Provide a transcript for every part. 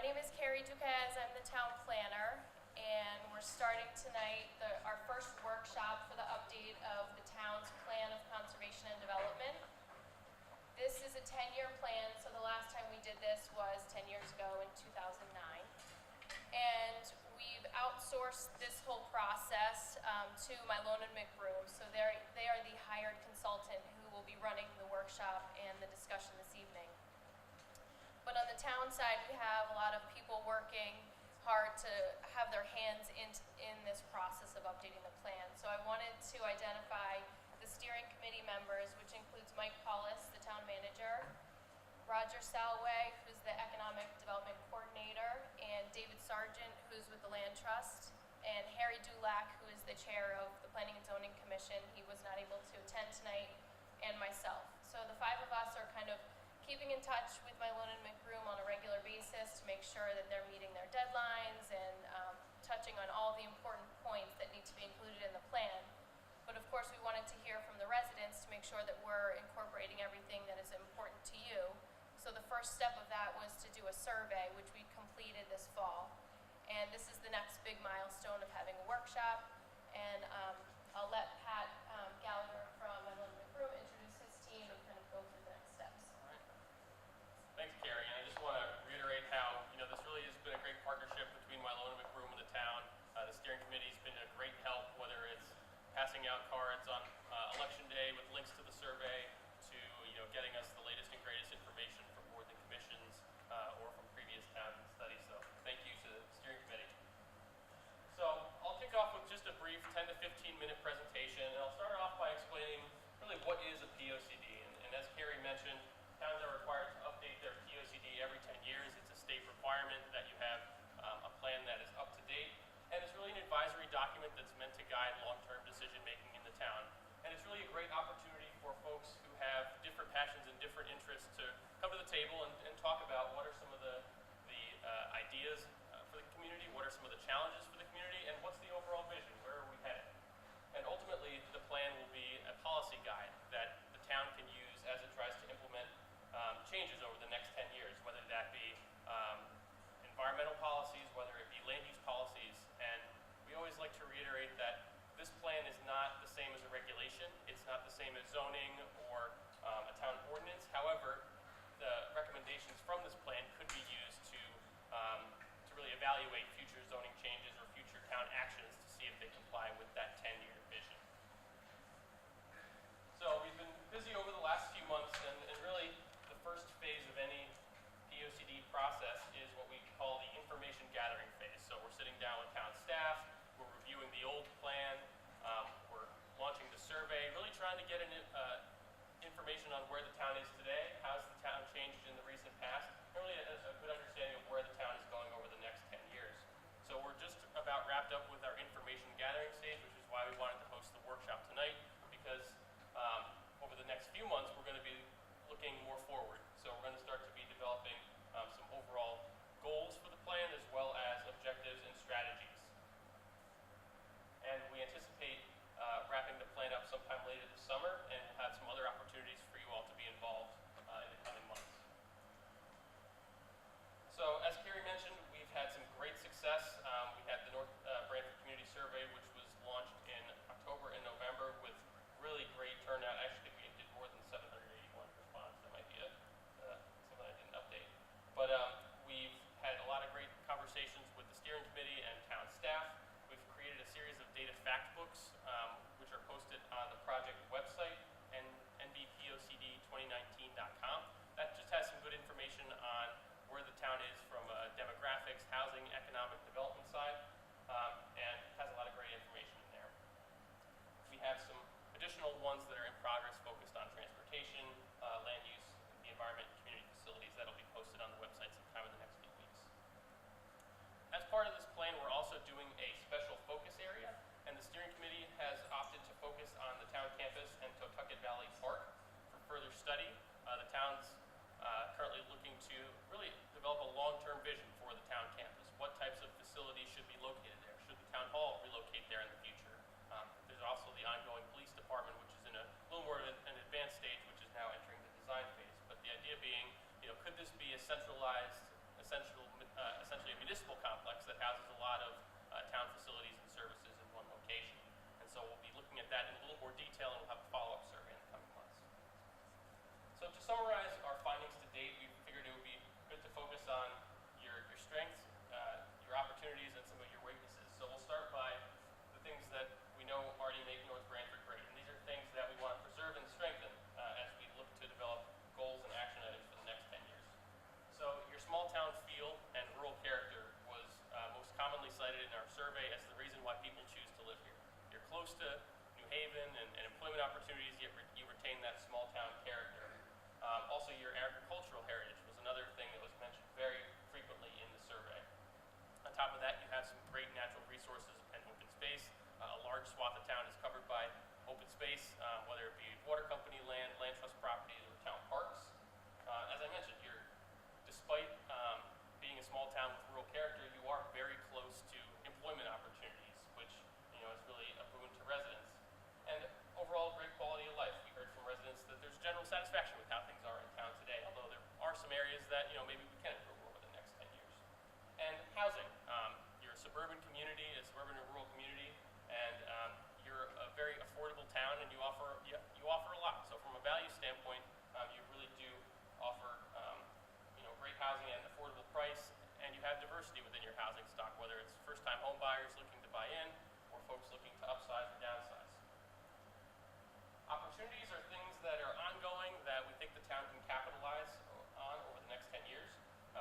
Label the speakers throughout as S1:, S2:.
S1: My name is Carrie Duquez. I'm the town planner, and we're starting tonight our first workshop for the update of the town's plan of conservation and development. This is a 10-year plan, so the last time we did this was 10 years ago in 2009. And we've outsourced this whole process to Mylone and McBroom. So they are the hired consultant who will be running the workshop and the discussion this evening. But on the town side, we have a lot of people working hard to have their hands in this process of updating the plan. So I wanted to identify the steering committee members, which includes Mike Paulus, the town manager, Roger Salway, who's the economic development coordinator, and David Sargent, who's with the Land Trust, and Harry Dulac, who is the chair of the Planning and Zoning Commission. He was not able to attend tonight, and myself. So the five of us are kind of keeping in touch with Mylone and McBroom on a regular basis to make sure that they're meeting their deadlines and touching on all the important points that need to be included in the plan. But of course, we wanted to hear from the residents to make sure that we're incorporating everything that is important to you. So the first step of that was to do a survey, which we completed this fall. And this is the next big milestone of having a workshop. And I'll let Pat Gallagher from Mylone and McBroom introduce his team and kind of go through the next steps.
S2: Thanks, Carrie. And I just want to reiterate how, this really has been a great partnership between Mylone and McBroom and the town. The steering committee's been a great help, whether it's passing out cards on election day with links to the survey, to getting us the latest and greatest information from boards and commissions or from previous towns and studies. So thank you to the steering committee. So I'll kick off with just a brief 10 to 15 minute presentation, and I'll start off by explaining really what is a POCD. And as Carrie mentioned, towns are required to update their POCD every 10 years. It's a state requirement that you have a plan that is up to date. And it's really an advisory document that's meant to guide long-term decision-making in the town. And it's really a great opportunity for folks who have different passions and different interests to come to the table and talk about what are some of the ideas for the community, what are some of the challenges for the community, and what's the overall vision, where are we headed? And ultimately, the plan will be a policy guide that the town can use as it tries to implement changes over the next 10 years, whether that be environmental policies, whether it be land use policies. And we always like to reiterate that this plan is not the same as a regulation. It's not the same as zoning or a town ordinance. However, the recommendations from this plan could be used to really evaluate future zoning changes or future town actions to see if they comply with that 10-year vision. So we've been busy over the last few months, and really the first phase of any POCD process is what we call the information gathering phase. So we're sitting down with town staff, we're reviewing the old plan, we're launching the survey, really trying to get information on where the town is today, how's the town changed in the recent past, and really a good understanding of where the town is going over the next 10 years. So we're just about wrapped up with our information gathering stage, which is why we wanted to host the workshop tonight, because over the next few months we're going to be looking more forward. So we're going to start to be developing some overall goals for the plan as well as objectives and strategies. And we anticipate wrapping the plan up sometime later this summer, and we'll have some other opportunities for you all to be involved in the coming months. So as Carrie mentioned, we've had some great success. We had the North Branford Community Survey, which was launched in October and November with really great turnout. I actually think we did more than 781 responses. That might be something I didn't update. But we've had a lot of great conversations with the steering committee and town staff. We've created a series of data fact books, which are posted on the project website, nbpocd2019.com. That just has some good information on where the town is from demographics, housing, economic development side, and has a lot of great information in there. We have some additional ones that are in progress focused on transportation, land use, the environment, and community facilities that'll be posted on the website sometime in the next few weeks. As part of this plan, we're also doing a special focus area, and the steering committee has opted to focus on the town campus and Totucket Valley Park for further study. The town's currently looking to really develop a long-term vision for the town campus. What types of facilities should be located there? Should the town hall relocate there in the future? There's also the ongoing police department, which is in a little more of an advanced stage, which is now entering the design phase. But the idea being, could this be a centralized, essential municipal complex that houses a lot of town facilities and services in one location. And so we'll be looking at that in a little more detail, and we'll have a follow-up survey in the coming months. So to summarize our findings to date, we figured it would be good to focus on your strengths, your opportunities, and some of your weaknesses. So we'll start by the things that we know already make North Branford great. And these are things that we want to preserve and strengthen as we look to develop goals and action items for the next 10 years. So your small town feel and rural character was most commonly cited in our survey as the reason why people choose to live here. You're close to New Haven and employment opportunities, yet you retain that small town character. Also, your agricultural heritage was another thing that was mentioned very frequently in the survey. On top of that, you have some great natural resources and open space. A large swath of town is covered by open space, whether it be water company land, land trust properties, or town parks. As I mentioned, despite being a small town with rural character, you are very close to employment opportunities, which is really a boon to residents. And overall, great quality of life. We heard from residents that there's general satisfaction with how things are in town today, although there are some areas that maybe we can improve over the next 10 years. And housing. You're a suburban community, a suburban and rural community, and you're a very affordable town, and you offer a lot. So from a value standpoint, you really do offer great housing at an affordable price, and you have diversity within your housing stock, whether it's first-time home buyers looking to buy in or folks looking to upsize or downsize. Opportunities are things that are ongoing that we think the town can capitalize on over the next 10 years.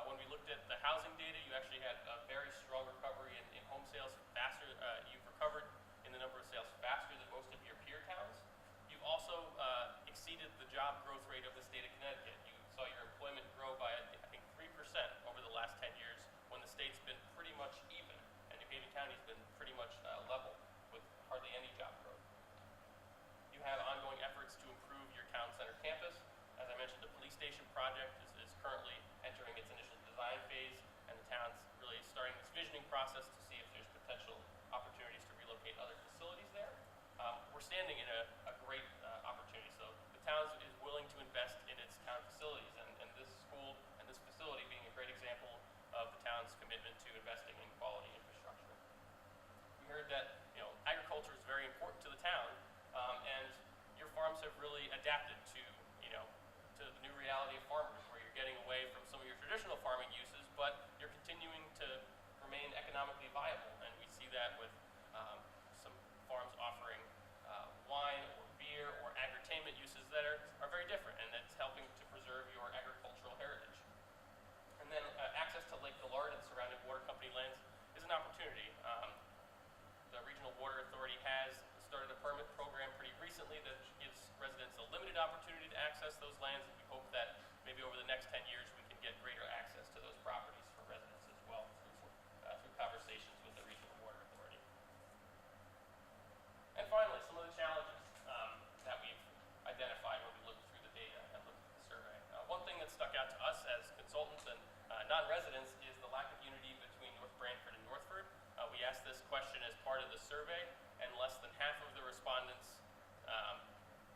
S2: When we looked at the housing data, you actually had a very strong recovery in home sales faster. You've recovered in the number of sales faster than most of your peer towns. You've also exceeded the job growth rate of the state of Connecticut. You saw your employment grow by, I think, 3% over the last 10 years, when the state's been pretty much even, and New Haven County's been pretty much level with hardly any job growth. You have ongoing efforts to improve your town center campus. As I mentioned, the police station project is currently entering its initial design phase, and the town's really starting this visioning process to see if there's potential opportunities to relocate other facilities there. We're standing in a great opportunity. So the town is willing to invest in its town facilities, and this school and this facility being a great example of the town's commitment to investing in quality infrastructure. We heard that agriculture is very important to the town, and your farms have really adapted to to the new reality of farmers, where you're getting away from some of your traditional farming uses, but you're continuing to remain economically viable. And we see that with some farms offering wine or beer or agri-tainment uses that are very different, and that's helping to preserve your agricultural heritage. And then access to Lake Gillard and surrounding water company lands is an opportunity. The Regional Water Authority has started a permit program pretty recently that gives residents a limited opportunity to access those lands, and we hope that maybe over the next 10 years we can get greater access to those properties for residents as well through conversations with the Regional Water Authority. And finally, some of the challenges that we've identified when we looked through the data and looked at the survey. One thing that stuck out to us as consultants and non-residents is the lack of unity between North Branford and Northford. We asked this question as part of the survey, and less than half of the respondents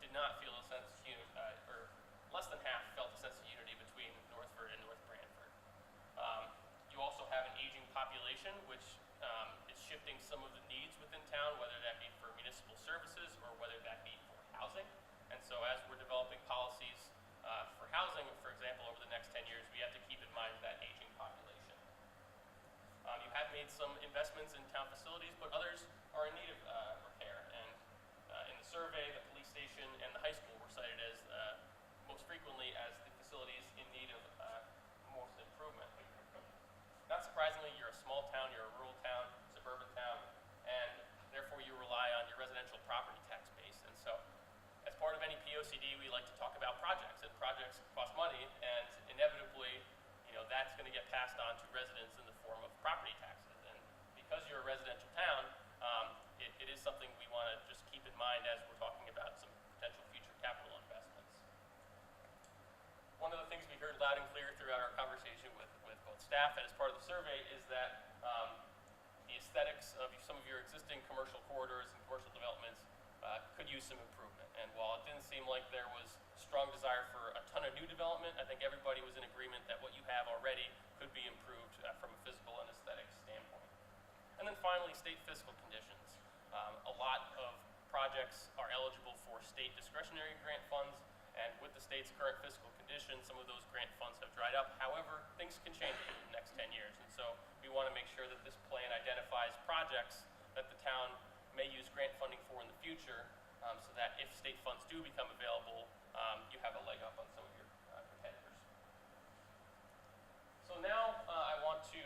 S2: did not feel a sense of unity, or less than half felt a sense of unity between Northford and North Branford. You also have an aging population, which is shifting some of the needs within town, whether that be for municipal services or whether that be for housing. And so as we're developing policies for housing, for example, over the next 10 years, we have to keep in mind that aging population. You have made some investments in town facilities, but others are in need of repair. And in the survey, the police station and the high school were cited as most frequently as the facilities in need of most improvement. Not surprisingly, you're a small town, you're a rural town, suburban town, and therefore you rely on your residential property tax base. And so as part of any POCD, we like to talk about projects, and projects cost money, and inevitably, that's going to get passed on to residents in the form of property taxes. And because you're a residential town, it is something we want to just keep in mind as we're talking about some potential future capital investments. One of the things we heard loud and clear throughout our conversation with both staff and as part of the survey is that the aesthetics of some of your existing commercial corridors and commercial developments could use some improvement. And while it didn't seem like there was strong desire for a ton of new development. I think everybody was in agreement that what you have already could be improved from a physical and aesthetic standpoint. And then finally, state fiscal conditions. A lot of projects are eligible for state discretionary grant funds, and with the state's current fiscal conditions, some of those grant funds have dried up. However, things can change in the next 10 years, and so we want to make sure that this plan identifies projects that the town may use grant funding for in the future, so that if state funds do become available, you have a leg up on some of your competitors. So now I want to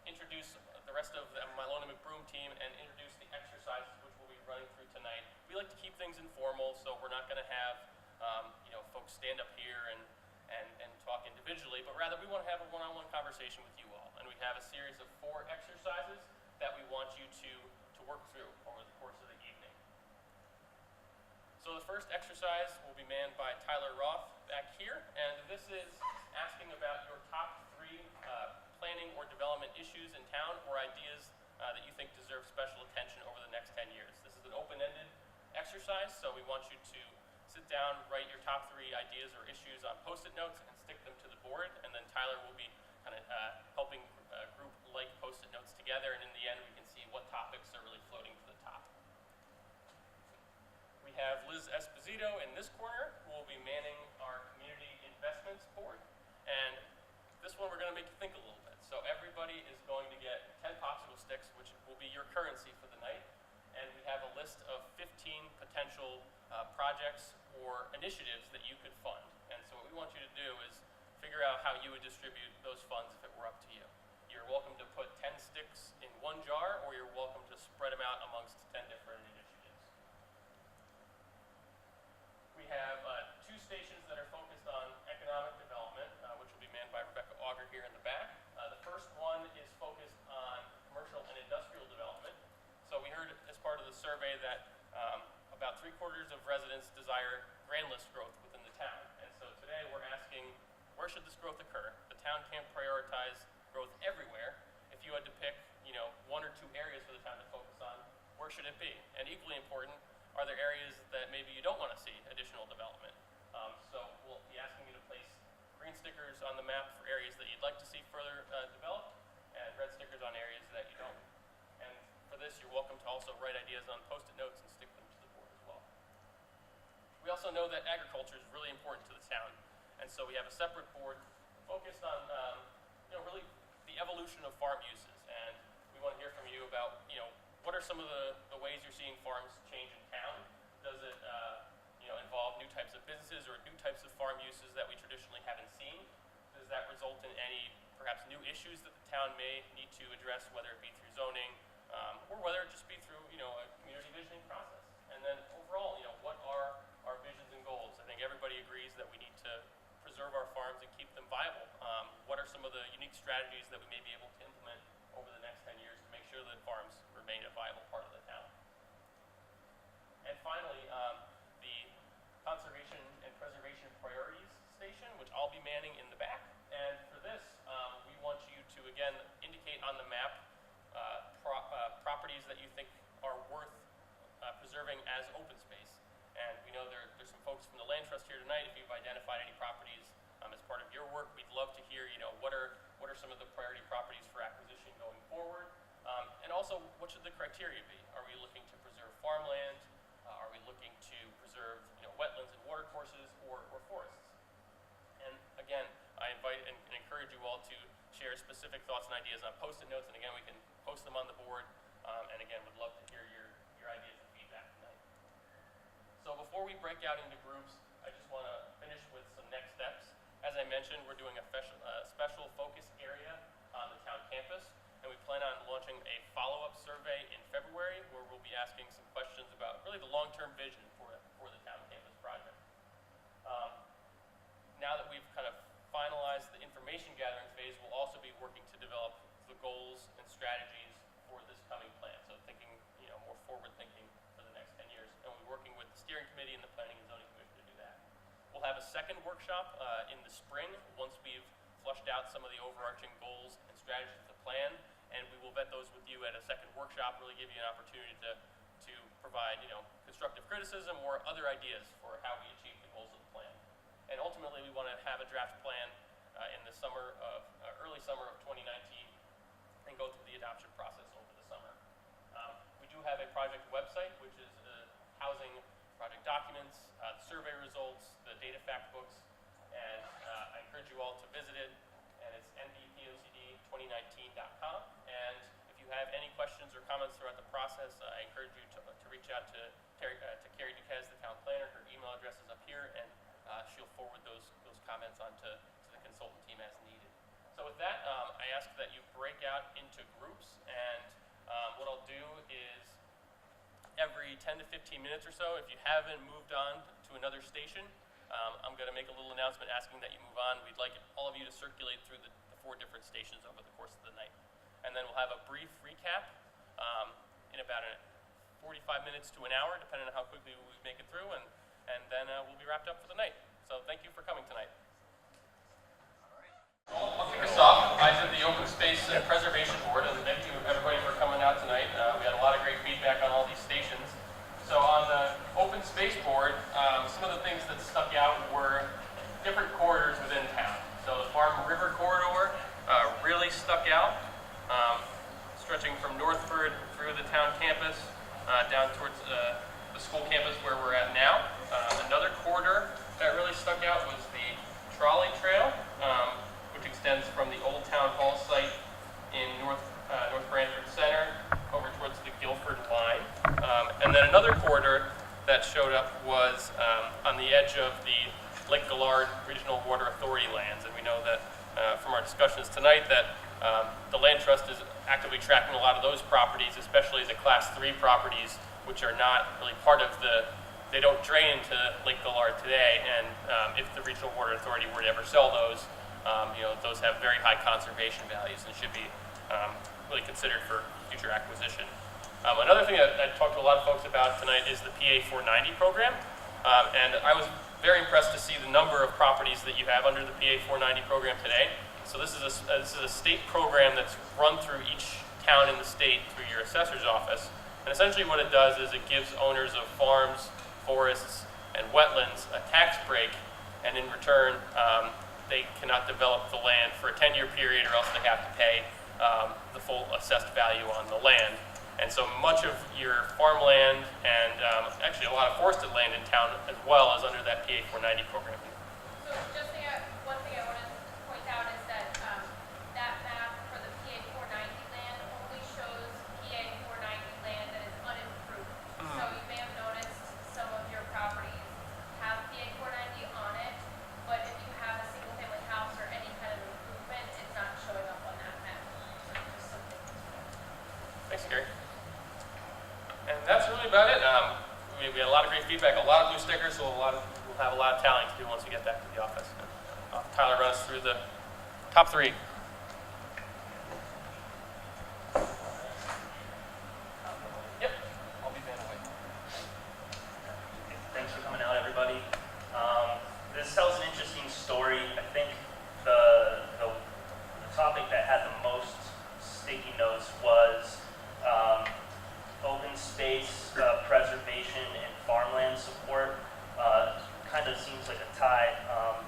S2: introduce the rest of the Mylona McBroom team and introduce the exercises which we'll be running through tonight. We like to keep things informal, so we're not going to have folks stand up here and talk individually, but rather we want to have a one-on-one conversation with you all. And we have a series of 4 exercises that we want you to work through over the course of the evening. So the first exercise will be manned by Tyler Roth back here, and this is asking about your top 3 planning or development issues in town or ideas that you think deserve special attention over the next 10 years. This is an open-ended exercise, so we want you to sit down, write your top 3 ideas or issues on Post-it notes and stick them to the board, and then Tyler will be kind of helping group like Post-it notes together, and in the end we can see what topics are really floating to the top. We have Liz Esposito in this corner, who will be manning our community investments board, and this one we're going to make you think a little bit. So everybody is going to get 10 popsicle sticks, which will be your currency for the night, and we have a list of 15 potential projects or initiatives that you could fund. And so what we want you to do is figure out how you would distribute those funds if it were up to you. You're welcome to put 10 sticks in one jar, or you're welcome to spread them out amongst 10 different initiatives. We have 2 stations that are focused on economic development, which will be manned by Rebecca Auger here in the back. The first one is focused on commercial and industrial development. So we heard as part of the survey that about 3/4 of residents desire grand list growth within the town. And so today we're asking, where should this growth occur? The town can't prioritize growth everywhere. If you had to pick, 1 or 2 areas for the town to focus on, where should it be? And equally important, are there areas that maybe you don't want to see additional development? So we'll be asking you to place green stickers on the map for areas that you'd like to see further developed, and red stickers on areas that you don't. And for this, you're welcome to also write ideas on Post-it notes and stick them to the board as well. We also know that agriculture is really important to the town, and so we have a separate board focused on, really the evolution of farm uses. And we want to hear from you about, what are some of the ways you're seeing farms change in town? Does it, involve new types of businesses or new types of farm uses that we traditionally haven't seen? Does that result in any, perhaps, new issues that the town may need to address, whether it be through zoning, or whether it just be through, a community visioning process? And then overall, what are our visions and goals? I think everybody agrees that we need to preserve our farms and keep them viable. What are some of the unique strategies that we may be able to implement over the next 10 years to make sure that farms remain a viable part of the town? And finally, the Conservation and Preservation Priorities Station, which I'll be manning in the back. And for this, we want you to, again, indicate on the map properties that you think are worth preserving as open space. And we know there's some folks from the Land Trust here tonight. If you've identified any properties as part of your work, we'd love to hear, what are some of the priority properties for acquisition going forward? And also, what should the criteria be? Are we looking to preserve farmland? Are we looking to preserve, wetlands and water courses or forests? And again, I invite and encourage you all to share specific thoughts and ideas on Post-it notes, and again, we can post them on the board. And again, would love to hear your ideas and feedback tonight. So before we break out into groups, I just want to finish with some next steps. As I mentioned, we're doing a special focus area on the town campus, and we plan on launching a follow-up survey in February where we'll be asking some questions about really the long-term vision for the town campus project. Now that we've kind of finalized the information gathering phase, we'll also be working to develop the goals and strategies for this coming plan. So thinking, more forward-thinking for the next 10 years. And we'll be working with the steering committee and the planning and zoning commission to do that. We'll have a second workshop in the spring once we've flushed out some of the overarching goals and strategies of the plan, and we will vet those with you at a second workshop, really give you an opportunity to provide, constructive criticism or other ideas for how we achieve the goals of the plan. And ultimately, we want to have a draft plan in the early summer of 2019 and go through the adoption process over the summer. We do have a project website, which is housing project documents, the survey results, the data fact books, and I encourage you all to visit it, and it's nbpocd2019.com. And if you have any questions or comments throughout the process, I encourage you to reach out to Carrie Duquesne, the town planner. Her email address is up here, and she'll forward those comments on to the consultant team as needed. So with that, I ask that you break out into groups, and what I'll do is every 10 to 15 minutes or so, if you haven't moved on to another station, I'm going to make a little announcement asking that you move on. We'd like all of you to circulate through the 4 different stations over the course of the night. And then we'll have a brief recap in about 45 minutes to an hour, depending on how quickly we make it through, and then we'll be wrapped up for the night. So thank you for coming tonight. I'll kick us off. I did the Open Space Preservation Board, and thank you everybody for coming out tonight. We had a lot of great feedback on all these stations. So on the Open Space Board, some of the things that stuck out were different corridors within town. So the Farm River Corridor really stuck out, stretching from Northford through the town campus down towards the school campus where we're at now. Another corridor that really stuck out was the Trolley Trail, which extends from the Old Town Hall site in North Branford Center over towards the Guilford line. And then another corridor that showed up was on the edge of the Lake Gillard Regional Water Authority lands. And we know that from our discussions tonight that the Land Trust is actively tracking a lot of those properties, especially the Class 3 properties, which are not really part of they don't drain into Lake Gillard today. And if the Regional Water Authority were to ever sell those, those have very high conservation values and should be really considered for future acquisition. Another thing that I talked to a lot of folks about tonight is the PA 490 program. And I was very impressed to see the number of properties that you have under the PA 490 program today. So this is a state program that's run through each town in the state through your assessor's office. And essentially what it does is it gives owners of farms, forests, and wetlands a tax break, and in return, they cannot develop the land for a 10-year period, or else they have to pay the full assessed value on the land. And so much of your farmland and actually a lot of forested land in town as well is under that PA 490 program.
S1: So just one thing I wanted to point out is that that map for the PA 490 land only shows PA 490 land that is unimproved. So you may have noticed some of your properties have PA 490 on it, but if you have a single family house or any kind of improvement, it's not showing up on that map. So just something.
S2: Thanks, Gary. And that's really about it. We had a lot of great feedback, a lot of blue stickers, so we'll have a lot of tallying to do once we get back to the office. Tyler run us through the top 3. Yep, I'll be Van away.
S3: Thanks for coming out, everybody. This tells an interesting story. I think the topic that had the most sticky notes was open space preservation and farmland support. Kind of seems like a tie.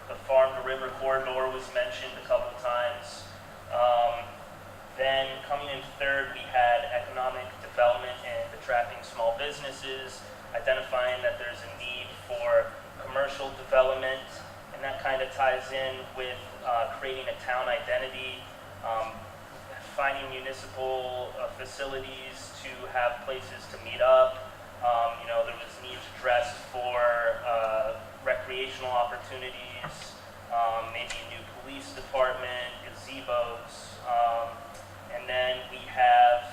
S3: The farm to river corridor was mentioned a couple times. Then coming in third, we had economic development and attracting small businesses, identifying that there's a need for commercial development, and that kind of ties in with creating a town identity, finding municipal facilities to have places to meet up. There was needs addressed for recreational opportunities, maybe a new police department, gazebos, and then we have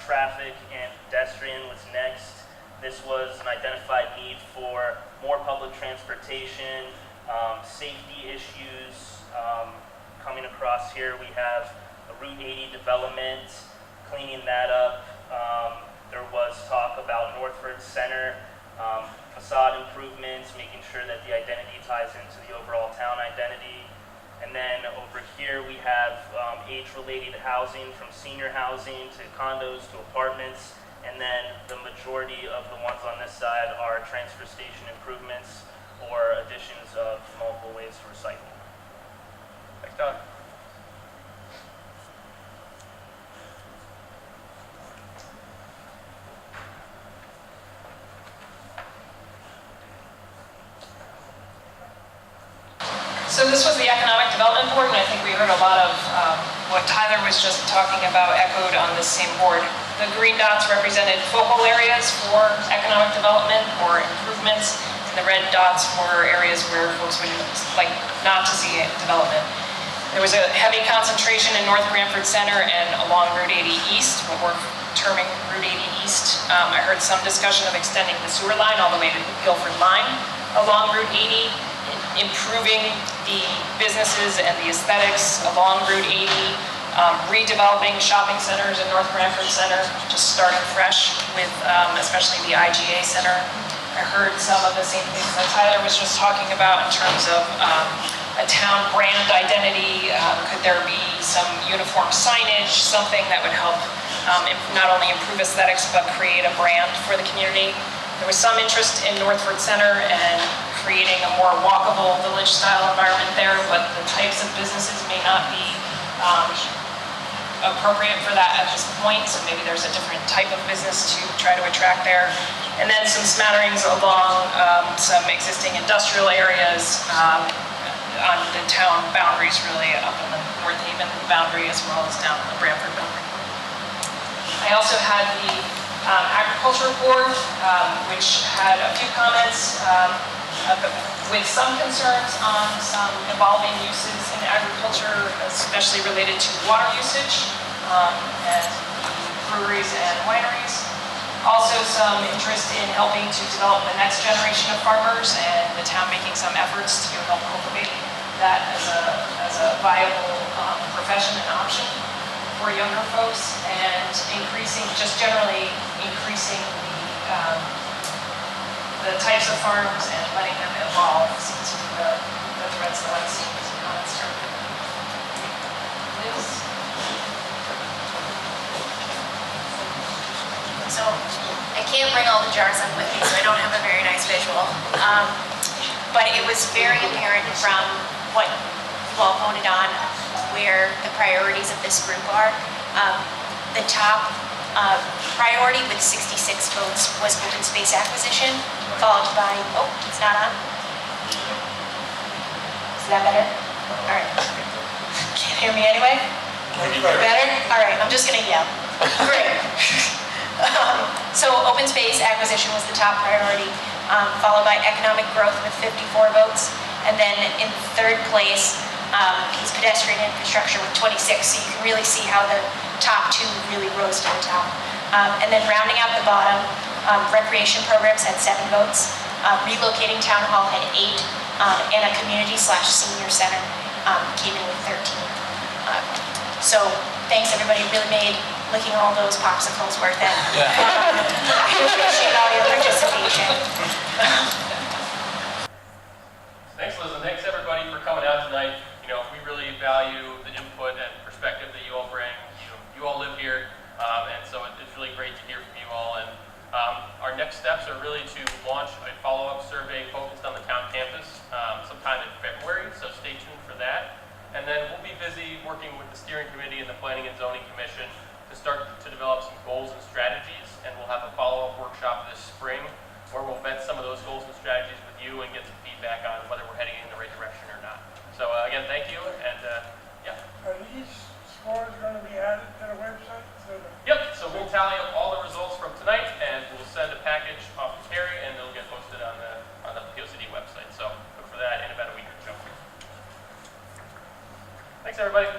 S3: traffic and pedestrian was next. This was an identified need for more public transportation, safety issues. Coming across here, we have a Route 80 development, cleaning that up. There was talk about Northford Center, facade improvements, making sure that the identity ties into the overall town identity. And then over here we have age-related housing, from senior housing to condos to apartments. And then the majority of the ones on this side are transfer station improvements or additions of
S4: So this was the Economic Development Board, and I think we heard a lot of what Tyler was just talking about echoed on this same board. The green dots represented focal areas for economic development or improvements, and the red dots were areas where folks would like not to see development. There was a heavy concentration in North Branford Center and along Route 80 East, what we're terming Route 80 East. I heard some discussion of extending the sewer line all the way to the Guilford line along Route 80, improving the businesses and the aesthetics along Route 80, redeveloping shopping centers in North Branford Center, just starting fresh with especially the IGA Center. I heard some of the same things that Tyler was just talking about in terms of a town brand identity. Could there be some uniform signage, something that would help not only improve aesthetics but create a brand for the community? There was some interest in Northford Center and creating a more walkable village-style environment there, but the types of businesses may not be appropriate for that at this point, so maybe there's a different type of business to try to attract there. And then some smatterings along some existing industrial areas on the town boundaries, really up in the North Haven boundary as well as down the Branford boundary. I also had the Agriculture Board, which had a few comments with some concerns on some evolving uses in agriculture, especially related to water usage and breweries and wineries. Also some interest in helping to develop the next generation of farmers and the town making some efforts to help cultivate that as a viable profession and option for younger folks, and just generally increasing the types of farms and letting them evolve seems to be the threads that I've seen in some comments here. Liz?
S5: So I can't bring all the jars up with me, so I don't have a very nice visual. But it was very apparent from what you all voted on where the priorities of this group are. The top priority with 66 votes was open space acquisition, followed by, oh, it's not on? Is that better? All right. Can't hear me anyway? Better? All right, I'm just gonna yell. Great. So open space acquisition was the top priority, followed by economic growth with 54 votes. And then in third place is pedestrian infrastructure with 26. So you can really see how the top two really rose to the top. And then rounding out the bottom, recreation programs had 7 votes. Relocating town hall had 8. And a community/senior center came in with 13. So thanks everybody, really made licking all those popsicles worth it. I appreciate all your participation.
S2: Thanks, Liz, and thanks everybody for coming out tonight. You know, we really value the input and perspective that you all bring. You all live here, and so it's really great to hear from you all. And our next steps are really to launch a follow-up survey focused on the town campus sometime in February, so stay tuned for that. And then we'll be busy working with the steering committee and the Planning and Zoning Commission to start to develop some goals and strategies, and we'll have a follow-up workshop this spring where we'll vet some of those goals and strategies with you and get some feedback on whether we're heading in the right direction or not. So again, thank you, and yeah.
S6: Are these scores going to be added to the website?
S2: Yep, so we'll tally up all the results from tonight, and we'll send a package off to Terry, and it'll get posted on the POCD website. So look for that in about a week or so. Thanks, everybody.